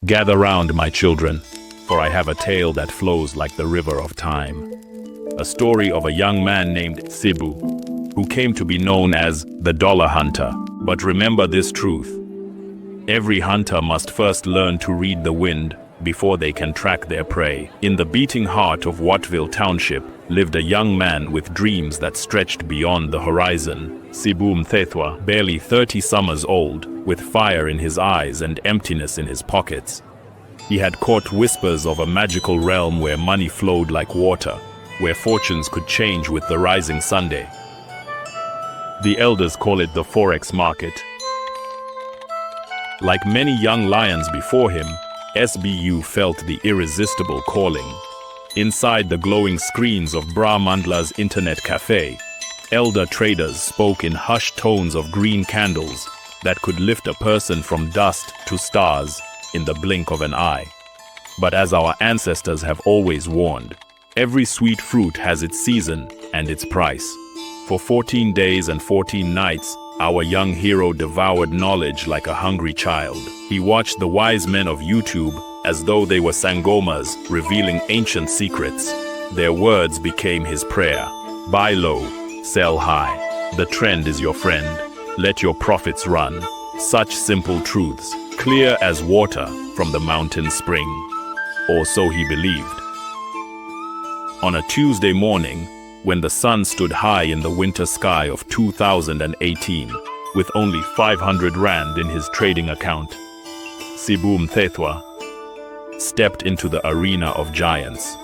Gather round, my children, for I have a tale that flows like the river of time. A story of a young man named Sbu, who came to be known as the Dollarhunter. But remember this truth: every hunter must first learn to read the wind before they can track their prey. In the beating heart of Wattville Township lived a young man with dreams that stretched beyond the horizon. Sbu Mthethwa, barely 30 summers old, with fire in his eyes and emptiness in his pockets. He had caught whispers of a magical realm where money flowed like water, where fortunes could change with the rising Sunday. The elders call it the Forex market. Like many young lions before him, Sbu felt the irresistible calling. Inside the glowing screens of Brahmandla's internet cafe, elder traders spoke in hushed tones of green candles that could lift a person from dust to stars in the blink of an eye. But as our ancestors have always warned, every sweet fruit has its season and its price. For 14 days and 14 nights, our young hero devoured knowledge like a hungry child. He watched the wise men of YouTube as though they were sangomas revealing ancient secrets. Their words became his prayer. Buy low, sell high. The trend is your friend. Let your profits run. Such simple truths, clear as water from the mountain spring. Or so he believed. On a Tuesday morning, when the sun stood high in the winter sky of 2018, with only 500 rand in his trading account, Sbu Mthethwa stepped into the arena of giants.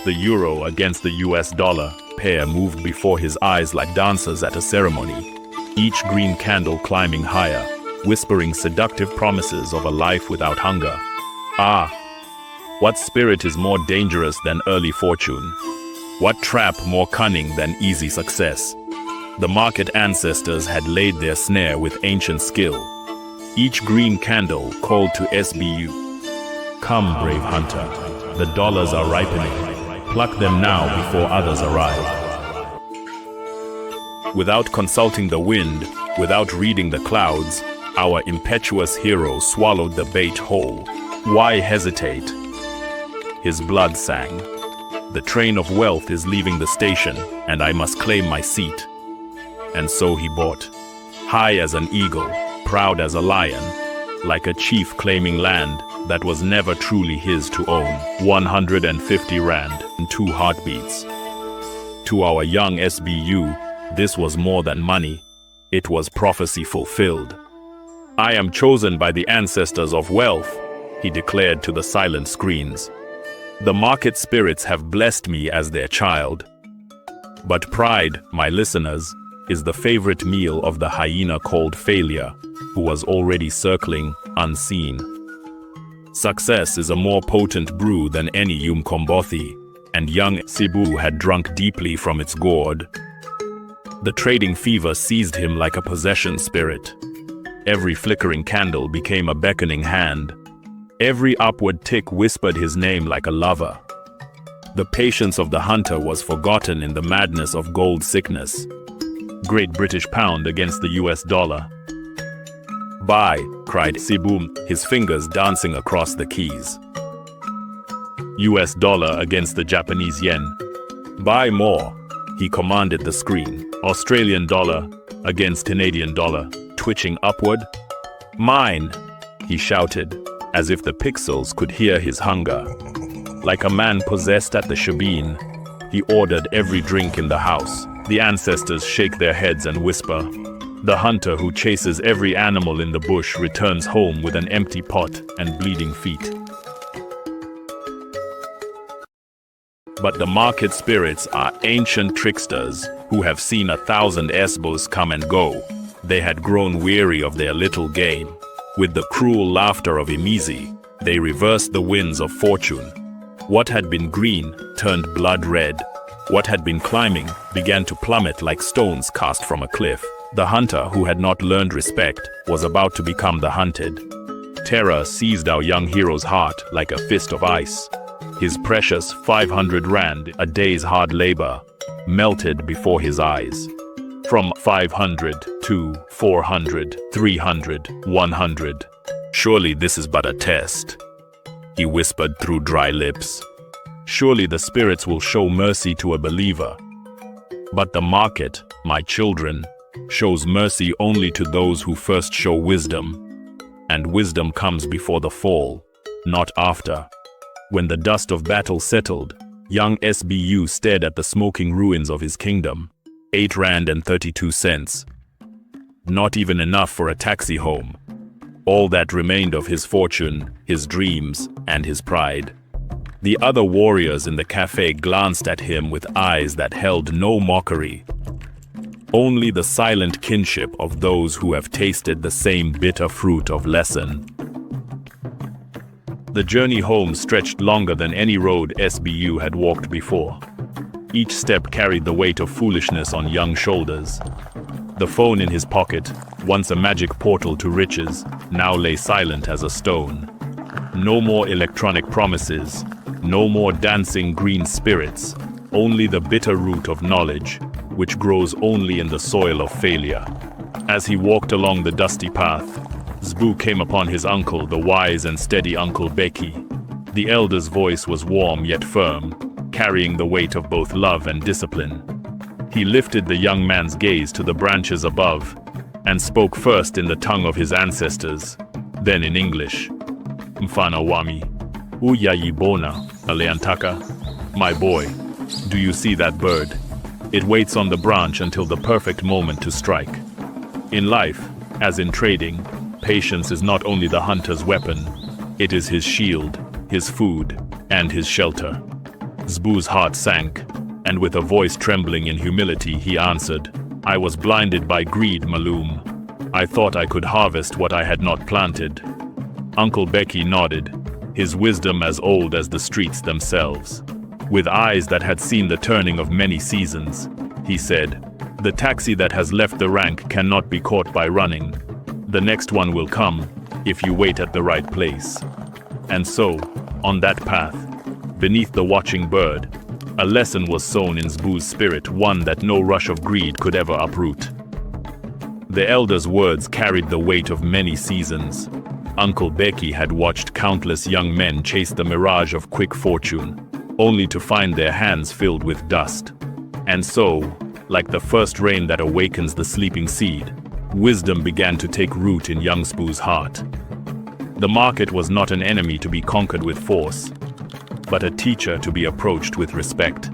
The euro against the US dollar pair moved before his eyes like dancers at a ceremony, each green candle climbing higher, whispering seductive promises of a life without hunger. Ah, what spirit is more dangerous than early fortune? What trap more cunning than easy success? The market ancestors had laid their snare with ancient skill. Each green candle called to Sbu. Come, brave hunter, the dollars are ripening. Pluck them now before others arrive. Without consulting the wind, without reading the clouds, our impetuous hero swallowed the bait whole. Why hesitate? His blood sang. The train of wealth is leaving the station, and I must claim my seat. And so he bought, high as an eagle, proud as a lion, like a chief claiming land that was never truly his to own. 150 rand in 2 heartbeats. To our young Sbu, this was more than money. It was prophecy fulfilled. I am chosen by the ancestors of wealth, he declared to the silent screens. The market spirits have blessed me as their child. But pride, my listeners, is the favorite meal of the hyena called failure, who was already circling, unseen. Success is a more potent brew than any umkombothi, and young Sbu had drunk deeply from its gourd. The trading fever seized him like a possession spirit. Every flickering candle became a beckoning hand. Every upward tick whispered his name like a lover. The patience of the hunter was forgotten in the madness of gold sickness. Great British pound against the US dollar. Buy, cried Sbu, his fingers dancing across the keys. US dollar against the Japanese yen. Buy more, he commanded the screen. Australian dollar against Canadian dollar, twitching upward. Mine, he shouted, as if the pixels could hear his hunger. Like a man possessed at the shebeen, he ordered every drink in the house. The ancestors shake their heads and whisper. The hunter who chases every animal in the bush returns home with an empty pot and bleeding feet. But the market spirits are ancient tricksters who have seen 1,000 Sbus come and go. They had grown weary of their little game. With the cruel laughter of Imizi, they reversed the winds of fortune. What had been green turned blood red. What had been climbing began to plummet like stones cast from a cliff. The hunter who had not learned respect was about to become the hunted. Terror seized our young hero's heart like a fist of ice. His precious 500 rand, a day's hard labor, melted before his eyes. From 500 to 400, 300, 100. Surely this is but a test, he whispered through dry lips. Surely the spirits will show mercy to a believer. But the market, my children, shows mercy only to those who first show wisdom. And wisdom comes before the fall, not after. When the dust of battle settled, young Sbu stared at the smoking ruins of his kingdom. 8 rand and 32 cents. Not even enough for a taxi home. All that remained of his fortune, his dreams, and his pride. The other warriors in the cafe glanced at him with eyes that held no mockery. Only the silent kinship of those who have tasted the same bitter fruit of lesson. The journey home stretched longer than any road Sbu had walked before. Each step carried the weight of foolishness on young shoulders. The phone in his pocket, once a magic portal to riches, now lay silent as a stone. No more electronic promises, no more dancing green spirits, only the bitter root of knowledge, which grows only in the soil of failure. As he walked along the dusty path, Sbu came upon his uncle, the wise and steady Uncle Becky. The elder's voice was warm yet firm, carrying the weight of both love and discipline. He lifted the young man's gaze to the branches above, and spoke first in the tongue of his ancestors, then in English. Mfana wami, uyayibona, aleantaka. My boy, do you see that bird? It waits on the branch until the perfect moment to strike. In life, as in trading, patience is not only the hunter's weapon, it is his shield, his food, and his shelter. Sbu's heart sank, and with a voice trembling in humility, he answered, I was blinded by greed, Maloom. I thought I could harvest what I had not planted. Uncle Becky nodded, his wisdom as old as the streets themselves. With eyes that had seen the turning of many seasons, he said, the taxi that has left the rank cannot be caught by running. The next one will come, if you wait at the right place. And so, on that path, beneath the watching bird, a lesson was sown in Sbu's spirit, one that no rush of greed could ever uproot. The elder's words carried the weight of many seasons. Uncle Becky had watched countless young men chase the mirage of quick fortune, only to find their hands filled with dust. And so, like the first rain that awakens the sleeping seed, wisdom began to take root in young Sbu's heart. The market was not an enemy to be conquered with force, but a teacher to be approached with respect.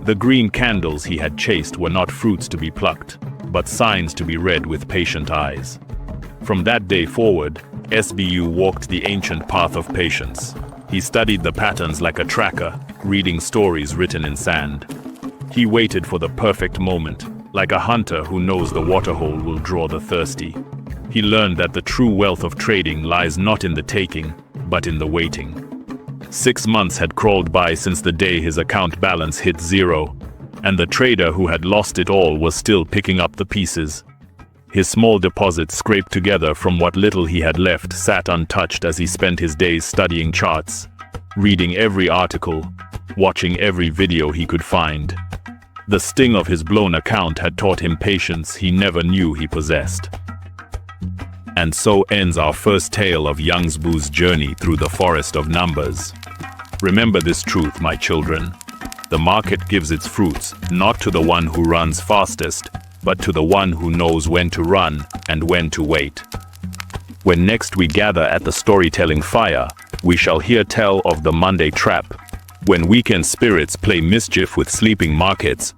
The green candles he had chased were not fruits to be plucked, but signs to be read with patient eyes. From that day forward, Sbu walked the ancient path of patience. He studied the patterns like a tracker, reading stories written in sand. He waited for the perfect moment, like a hunter who knows the waterhole will draw the thirsty. He learned that the true wealth of trading lies not in the taking, but in the waiting. 6 months had crawled by since the day his account balance hit 0, and the trader who had lost it all was still picking up the pieces. His small deposit scraped together from what little he had left sat untouched as he spent his days studying charts, reading every article, watching every video he could find. The sting of his blown account had taught him patience he never knew he possessed. And so ends our first tale of young Sbu's journey through the forest of numbers. Remember this truth, my children. The market gives its fruits not to the one who runs fastest, but to the one who knows when to run and when to wait. When next we gather at the storytelling fire, we shall hear tell of the Monday trap, when weekend spirits play mischief with sleeping markets,